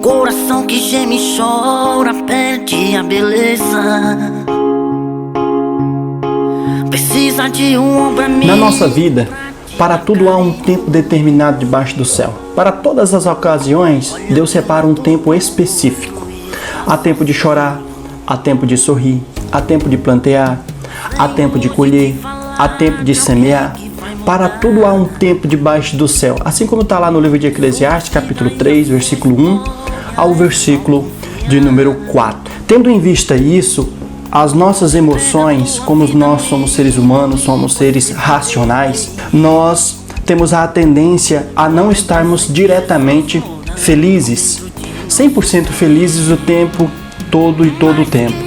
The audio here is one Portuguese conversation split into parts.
coração que geme e chora perde a beleza. Precisa de um ombro amigo. Na nossa vida, para tudo há um tempo determinado debaixo do céu. Para todas as ocasiões, Deus separa um tempo específico. Há tempo de chorar, há tempo de sorrir, há tempo de plantear, há tempo de colher, há tempo de semear. Para tudo há um tempo debaixo do céu. Assim como está lá no livro de Eclesiastes, capítulo 3, versículo 1 ao versículo de número 4. Tendo em vista isso, as nossas emoções, como nós somos seres humanos, somos seres racionais, nós temos a tendência a não estarmos diretamente felizes, 100% felizes o tempo todo e todo o tempo.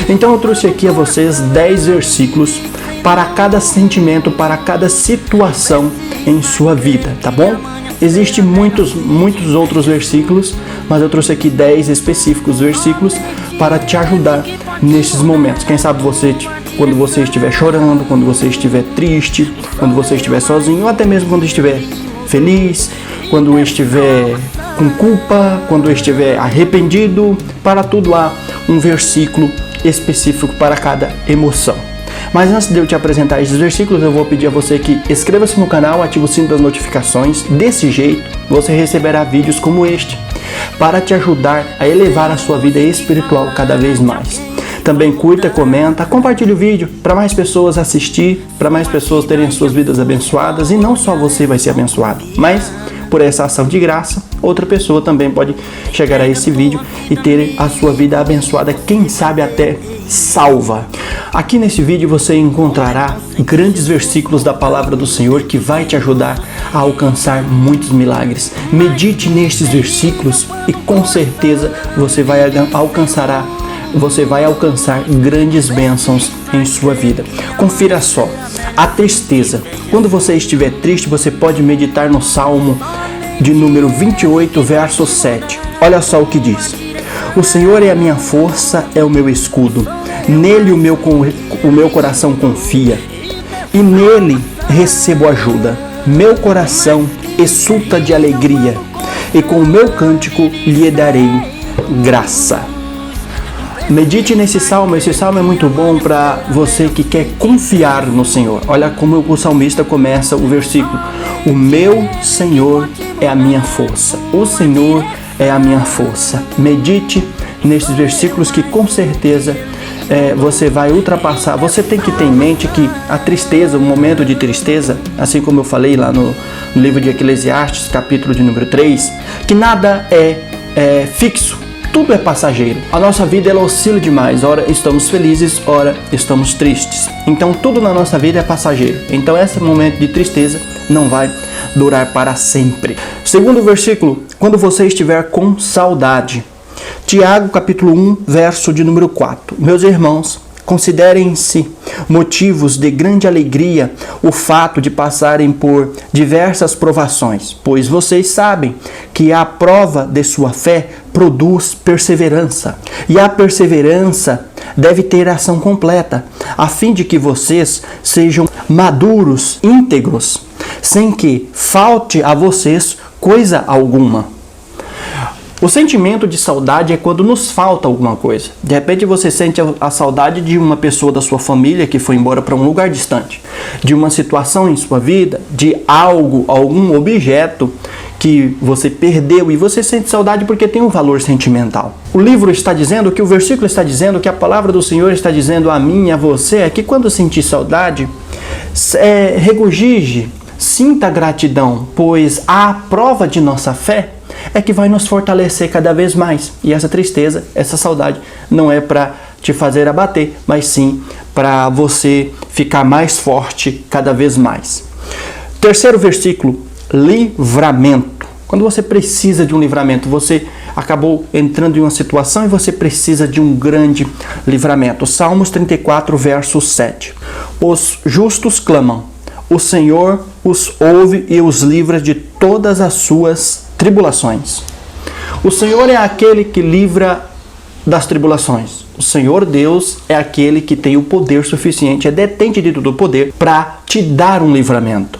Então eu trouxe aqui a vocês 10 versículos para cada sentimento, para cada situação em sua vida, tá bom? Existem muitos outros versículos, mas eu trouxe aqui 10 específicos versículos para te ajudar nesses momentos. Quem sabe você, quando você estiver chorando, quando você estiver triste, quando você estiver sozinho, ou até mesmo quando estiver feliz, quando estiver com culpa, quando estiver arrependido, para tudo há um versículo específico para cada emoção. Mas antes de eu te apresentar esses versículos, eu vou pedir a você que inscreva-se no canal, ative o sino das notificações. Desse jeito, você receberá vídeos como este, para te ajudar a elevar a sua vida espiritual cada vez mais. Também curta, comenta, compartilhe o vídeo para mais pessoas assistir, para mais pessoas terem suas vidas abençoadas. E não só você vai ser abençoado, mas por essa ação de graça, outra pessoa também pode chegar a esse vídeo e ter a sua vida abençoada, quem sabe até salva. Aqui nesse vídeo você encontrará grandes versículos da palavra do Senhor que vai te ajudar a alcançar muitos milagres. Medite nestes versículos e com certeza você vai alcançar grandes bênçãos em sua vida. Confira só, a tristeza. Quando você estiver triste, você pode meditar no Salmo de número 28, verso 7. Olha só o que diz: o Senhor é a minha força, é o meu escudo. Nele o meu coração confia e nele recebo ajuda. Meu coração exulta de alegria e com o meu cântico lhe darei graça. Medite nesse salmo. Esse salmo é muito bom para você que quer confiar no Senhor. Olha como o salmista começa o versículo: o meu Senhor é a minha força. O Senhor é a minha força. Medite nesses versículos que com certeza você vai ultrapassar. Você tem que ter em mente que a tristeza, o momento de tristeza, assim como eu falei lá no livro de Eclesiastes, capítulo de número 3, que nada é fixo. Tudo é passageiro. A nossa vida ela oscila demais. Ora estamos felizes, ora estamos tristes. Então tudo na nossa vida é passageiro. Então esse momento de tristeza não vai durar para sempre. Segundo versículo, quando você estiver com saudade. Tiago capítulo 1, verso de número 4. Meus irmãos, considerem-se motivos de grande alegria o fato de passarem por diversas provações, pois vocês sabem que a prova de sua fé produz perseverança, e a perseverança deve ter ação completa, a fim de que vocês sejam maduros, íntegros, sem que falte a vocês coisa alguma. O sentimento de saudade é quando nos falta alguma coisa. De repente você sente a saudade de uma pessoa da sua família que foi embora para um lugar distante, de uma situação em sua vida, de algo, algum objeto que você perdeu e você sente saudade porque tem um valor sentimental. O livro está dizendo, que o versículo está dizendo, que a palavra do Senhor está dizendo a mim e a você, é que quando sentir saudade, regozije, sinta gratidão, pois a prova de nossa fé é que vai nos fortalecer cada vez mais. E essa tristeza, essa saudade, não é para te fazer abater, mas sim para você ficar mais forte cada vez mais. Terceiro versículo, livramento. Quando você precisa de um livramento, você acabou entrando em uma situação e você precisa de um grande livramento. Salmos 34, verso 7. Os justos clamam, o Senhor os ouve e os livra de todas as suas tribulações. O Senhor é aquele que livra das tribulações. O Senhor Deus é aquele que tem o poder suficiente, é detente de todo o poder para te dar um livramento.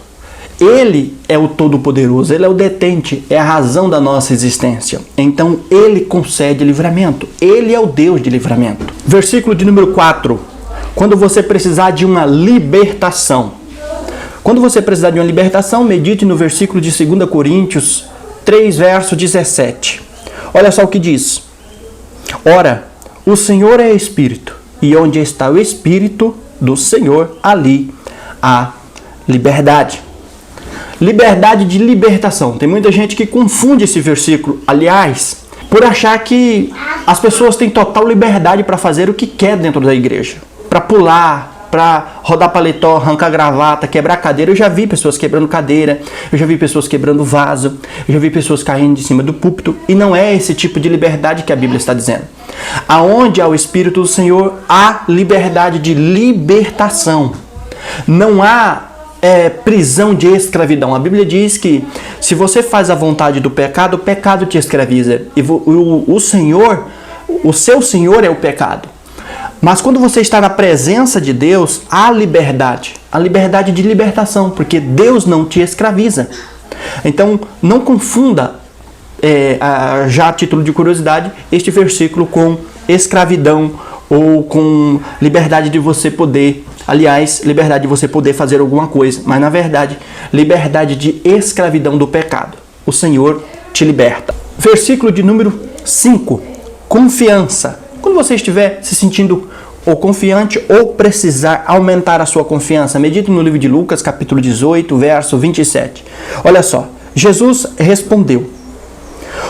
Ele é o Todo-Poderoso, Ele é o detente, é a razão da nossa existência. Então, Ele concede livramento. Ele é o Deus de livramento. Versículo de número 4. Quando você precisar de uma libertação. Quando você precisar de uma libertação, medite no versículo de 2 Coríntios 3, verso 17. Olha só o que diz. Ora, o Senhor é Espírito, e onde está o Espírito do Senhor, ali há liberdade. Liberdade de libertação. Tem muita gente que confunde esse versículo, aliás, por achar que as pessoas têm total liberdade para fazer o que quer dentro da igreja. Para pular, para rodar paletó, arrancar gravata, quebrar cadeira. Eu já vi pessoas quebrando cadeira, eu já vi pessoas quebrando vaso, eu já vi pessoas caindo de cima do púlpito. E não é esse tipo de liberdade que a Bíblia está dizendo. Aonde há o Espírito do Senhor, há liberdade de libertação. Não há prisão de escravidão. A Bíblia diz que se você faz a vontade do pecado, o pecado te escraviza. E o Senhor, o seu Senhor é o pecado. Mas quando você está na presença de Deus, há liberdade. A liberdade de libertação, porque Deus não te escraviza. Então, não confunda, já a título de curiosidade, este versículo com escravidão ou com liberdade de você poder, aliás, liberdade de você poder fazer alguma coisa, mas na verdade, liberdade de escravidão do pecado. O Senhor te liberta. Versículo de número 5, confiança. Quando você estiver se sentindo ou confiante ou precisar aumentar a sua confiança, medite no livro de Lucas, capítulo 18, verso 27. Olha só, Jesus respondeu: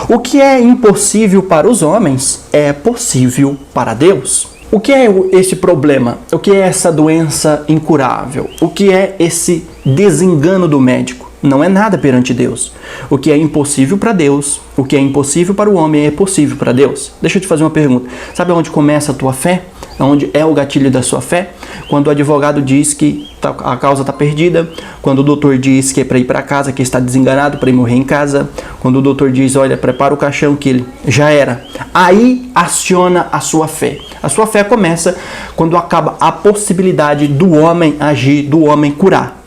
o que é impossível para os homens é possível para Deus. O que é esse problema? O que é essa doença incurável? O que é esse desengano do médico? Não é nada perante Deus. O que é impossível para Deus, o que é impossível para o homem é possível para Deus. Deixa eu te fazer uma pergunta. Sabe onde começa a tua fé? Onde é o gatilho da sua fé? Quando o advogado diz que a causa está perdida, quando o doutor diz que é para ir para casa, que está desenganado, para ir morrer em casa, quando o doutor diz, olha, prepara o caixão que ele já era. Aí aciona a sua fé. A sua fé começa quando acaba a possibilidade do homem agir, do homem curar.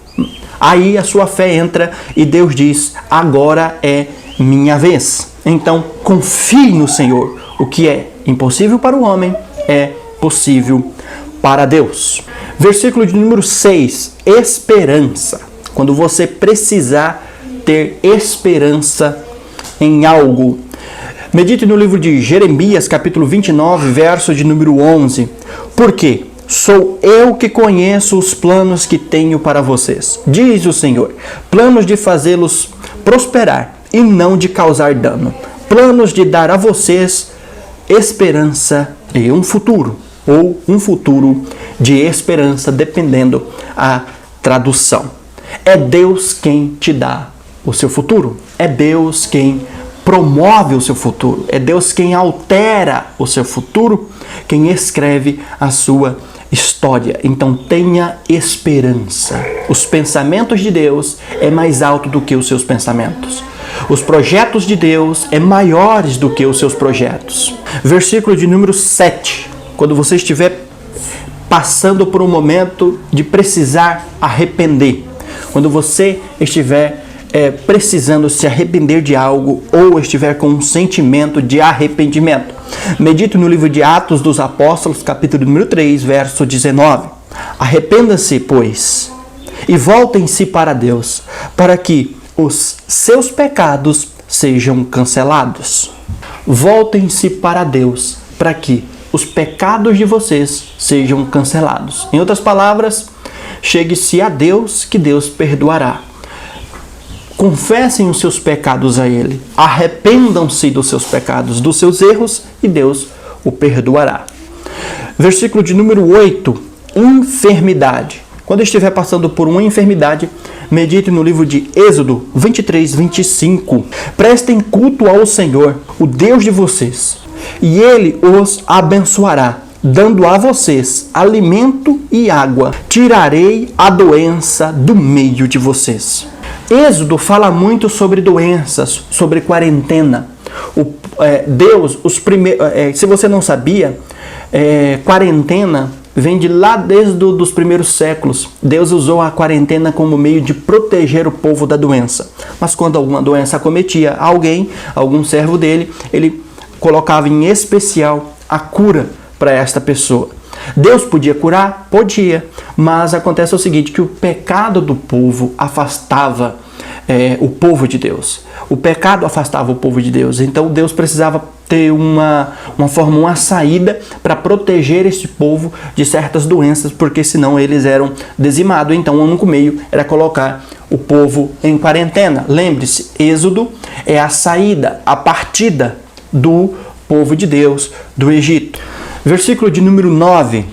Aí a sua fé entra e Deus diz, agora é minha vez. Então confie no Senhor. O que é impossível para o homem é possível para Deus. Versículo de número 6, esperança. Quando você precisar ter esperança em algo. Medite no livro de Jeremias, capítulo 29, verso de número 11. Por quê? Sou eu que conheço os planos que tenho para vocês, diz o Senhor, planos de fazê-los prosperar e não de causar dano, planos de dar a vocês esperança e um futuro, ou um futuro de esperança, dependendo a tradução. É Deus quem te dá o seu futuro, é Deus quem promove o seu futuro, é Deus quem altera o seu futuro, quem escreve a sua história. Então tenha esperança. Os pensamentos de Deus é mais alto do que os seus pensamentos. Os projetos de Deus é maiores do que os seus projetos. Versículo de número 7. Quando você estiver passando por um momento de precisar arrepender, quando você estiver precisando se arrepender de algo ou estiver com um sentimento de arrependimento, medite no livro de Atos dos Apóstolos, capítulo número 3, verso 19. Arrependa-se, pois, e voltem-se para Deus, para que os seus pecados sejam cancelados. Voltem-se para Deus, para que os pecados de vocês sejam cancelados. Em outras palavras, chegue-se a Deus, que Deus perdoará. Confessem os seus pecados a Ele, arrependam-se dos seus pecados, dos seus erros, e Deus o perdoará. Versículo de número 8, enfermidade. Quando estiver passando por uma enfermidade, medite no livro de Êxodo 23, 25. Prestem culto ao Senhor, o Deus de vocês, e Ele os abençoará, dando a vocês alimento e água. Tirarei a doença do meio de vocês. Êxodo fala muito sobre doenças, sobre quarentena. Deus, se você não sabia, quarentena vem de lá desde os primeiros séculos. Deus usou a quarentena como meio de proteger o povo da doença. Mas quando alguma doença acometia alguém, algum servo dele, ele colocava em especial a cura para esta pessoa. Deus podia curar? Podia. Mas acontece o seguinte, que o pecado do povo afastava o povo de Deus. O pecado afastava o povo de Deus. Então Deus precisava ter uma forma, uma saída para proteger este povo de certas doenças, porque senão eles eram dizimados. Então o único meio era colocar o povo em quarentena. Lembre-se, Êxodo é a saída, a partida do povo de Deus do Egito. Versículo de número 9,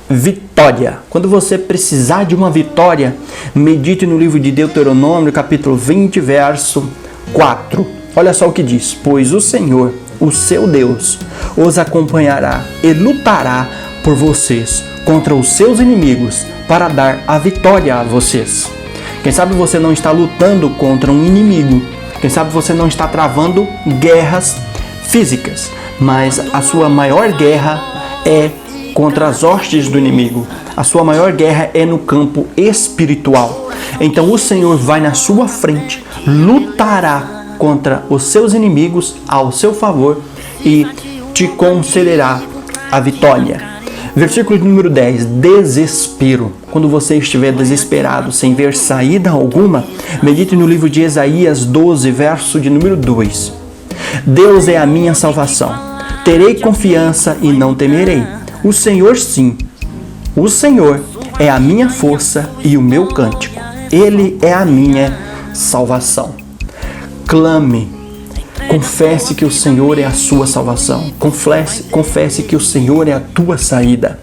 vitória. Quando você precisar de uma vitória, medite no livro de Deuteronômio, capítulo 20, verso 4. Olha só o que diz: pois o Senhor, o seu Deus, os acompanhará e lutará por vocês contra os seus inimigos para dar a vitória a vocês. Quem sabe você não está lutando contra um inimigo, quem sabe você não está travando guerras físicas, mas a sua maior guerra é contra as hostes do inimigo. A sua maior guerra é no campo espiritual. Então o Senhor vai na sua frente, lutará contra os seus inimigos ao seu favor e te concederá a vitória. Versículo número 10, desespero. Quando você estiver desesperado, sem ver saída alguma, medite no livro de Isaías 12, verso de número 2. Deus é a minha salvação. Terei confiança e não temerei. O Senhor sim, o Senhor é a minha força e o meu cântico. Ele é a minha salvação. Clame, confesse que o Senhor é a sua salvação. Confesse que o Senhor é a tua saída.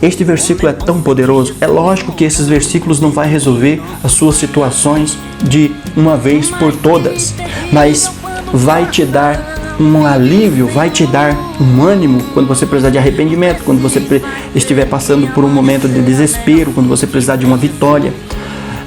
Este versículo é tão poderoso. É lógico que esses versículos não vão resolver as suas situações de uma vez por todas, mas vai te dar um alívio, vai te dar um ânimo quando você precisar de arrependimento, quando você estiver passando por um momento de desespero, quando você precisar de uma vitória.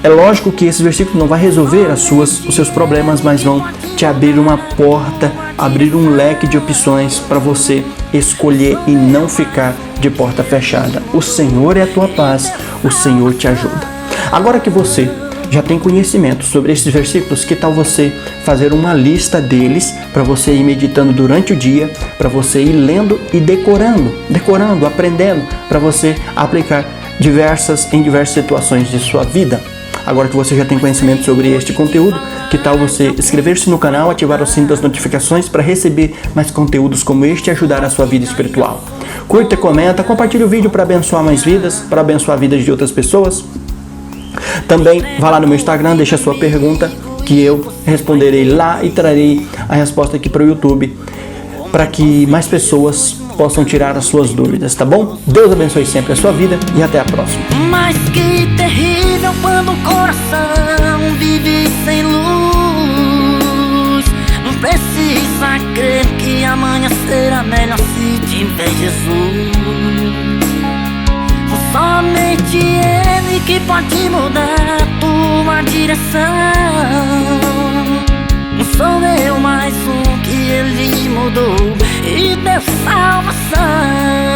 É lógico que esse versículo não vai resolver os seus problemas, mas vão te abrir uma porta, abrir um leque de opções para você escolher e não ficar de porta fechada. O Senhor é a tua paz, o Senhor te ajuda. Agora que você já tem conhecimento sobre esses versículos, que tal você fazer uma lista deles para você ir meditando durante o dia, para você ir lendo e decorando, aprendendo, para você aplicar em diversas situações de sua vida. Agora que você já tem conhecimento sobre este conteúdo, que tal você inscrever-se no canal, ativar o sino das notificações para receber mais conteúdos como este e ajudar a sua vida espiritual. Curta, comenta, compartilhe o vídeo para abençoar mais vidas, para abençoar a vida de outras pessoas. Também vá lá no meu Instagram, deixa a sua pergunta que eu responderei lá e trarei a resposta aqui para o YouTube, para que mais pessoas possam tirar as suas dúvidas, tá bom? Deus abençoe sempre a sua vida e até a próxima. Mas que terrível quando o coração vive sem luz. Não precisa crer que amanhã será melhor se tiver Jesus. Somente Ele que pode mudar a tua direção. Não sou eu mais um que Ele mudou e deu salvação.